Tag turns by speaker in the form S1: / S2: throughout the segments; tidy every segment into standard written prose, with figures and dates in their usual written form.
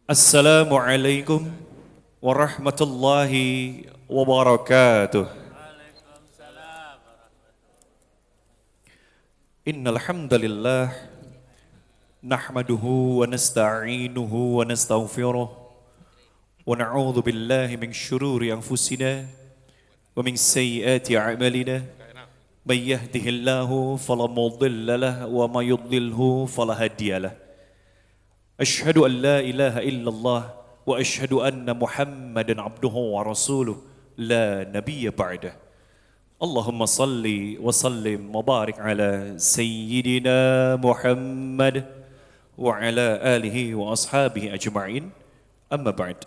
S1: Assalamualaikum warahmatullahi wabarakatuh. Innal hamdalillah nahmaduhu wa nasta'inuhu wa nastaghfiruh wa na'udzu billahi min syururi anfusina wa min sayyiati a'malina. May yahdihillahu fala mudilla lahu wa may yudlilhu fala hadiya lahu. Asyhadu an la ilaha illallah wa asyhadu anna Muhammadan abduhu wa rasuluh la nabiyya ba'dah. Allahumma salli wa sallim wa barik ala sayyidina Muhammad wa ala alihi wa ashabihi ajma'in. Amma ba'd.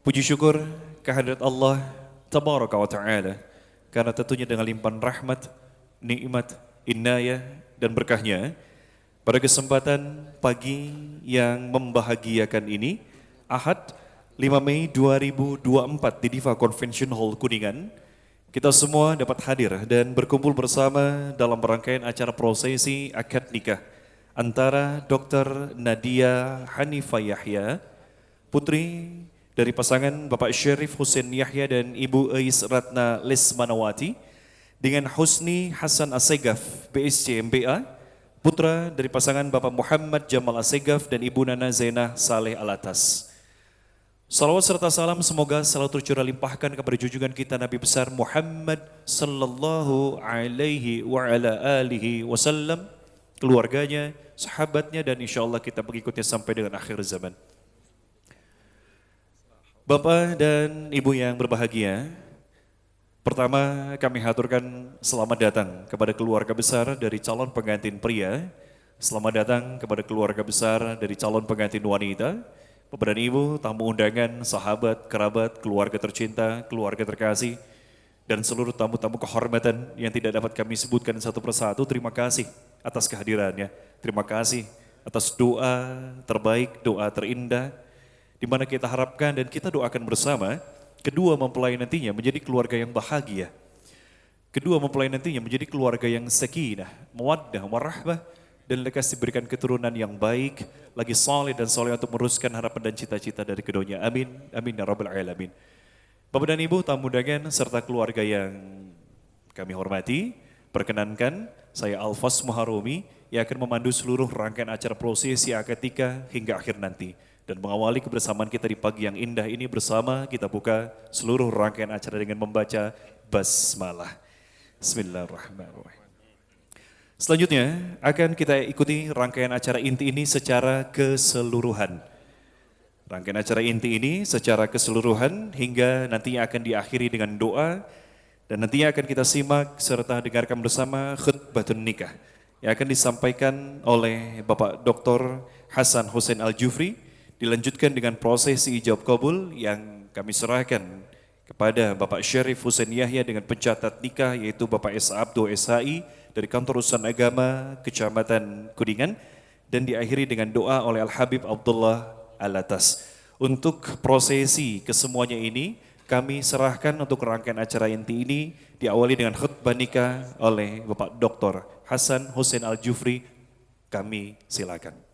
S1: Puji syukur kehadirat Allah tabaraka wa ta'ala, karena tentunya dengan limpahan rahmat, nikmat, inayah dan berkahnya, pada kesempatan pagi yang membahagiakan ini, Ahad 5 Mei 2024 di Diva Convention Hall Kuningan, kita semua dapat hadir dan berkumpul bersama dalam rangkaian acara prosesi akad nikah antara Dr. Nadia Hanifah Yahya, putri dari pasangan Bapak Syarif Hussein Yahya dan Ibu Ais Ratna Lesmanawati, dengan Husni Hasan Assegaf, BSc MBA, putra dari pasangan Bapak Muhammad Jamal Assegaf dan Ibu Nana Zainah Saleh Alatas. Salawat serta salam semoga selalu tercurah limpahkan kepada junjungan kita Nabi besar Muhammad sallallahu alaihi wa ala alihi wasallam, keluarganya, sahabatnya, dan insya Allah kita pengikutnya sampai dengan akhir zaman. Bapak dan Ibu yang berbahagia, pertama kami haturkan selamat datang kepada keluarga besar dari calon pengantin pria. Selamat datang kepada keluarga besar dari calon pengantin wanita. Bapak dan Ibu, tamu undangan, sahabat, kerabat, keluarga tercinta, keluarga terkasih, dan seluruh tamu-tamu kehormatan yang tidak dapat kami sebutkan satu persatu, terima kasih atas kehadirannya. Terima kasih atas doa terbaik, doa terindah, di mana kita harapkan dan kita doakan bersama kedua mempelai nantinya menjadi keluarga yang bahagia. Kedua mempelai nantinya menjadi keluarga yang sakinah, mawaddah, warahmah, dan lekas diberikan keturunan yang baik, lagi saleh dan soleh untuk meneruskan harapan dan cita-cita dari keduanya. Amin, amin ya rabbal alamin. Bapak dan Ibu, tamu undangan serta keluarga yang kami hormati, perkenankan saya Alfas Muharumi yang akan memandu seluruh rangkaian acara prosesi akad nikah hingga akhir nanti. Dan mengawali kebersamaan kita di pagi yang indah ini bersama, kita buka seluruh rangkaian acara dengan membaca basmalah. Bismillahirrahmanirrahim. Selanjutnya akan kita ikuti rangkaian acara inti ini secara keseluruhan. Rangkaian acara inti ini secara keseluruhan hingga nantinya akan diakhiri dengan doa, dan nantinya akan kita simak serta dengarkan bersama khutbatun nikah yang akan disampaikan oleh Bapak Dr. Hasan Hussein Al-Jufri, dilanjutkan dengan prosesi ijab kabul yang kami serahkan kepada Bapak Syarif Hussein Yahya dengan pencatat nikah, yaitu Bapak S. Abdo SHI dari Kantor Urusan Agama Kecamatan Kuningan, dan diakhiri dengan doa oleh Al-Habib Abdullah Alatas. Untuk prosesi kesemuanya ini kami serahkan untuk rangkaian acara inti ini diawali dengan khutbah nikah oleh Bapak Dr. Hasan Hussein Al-Jufri. Kami silakan.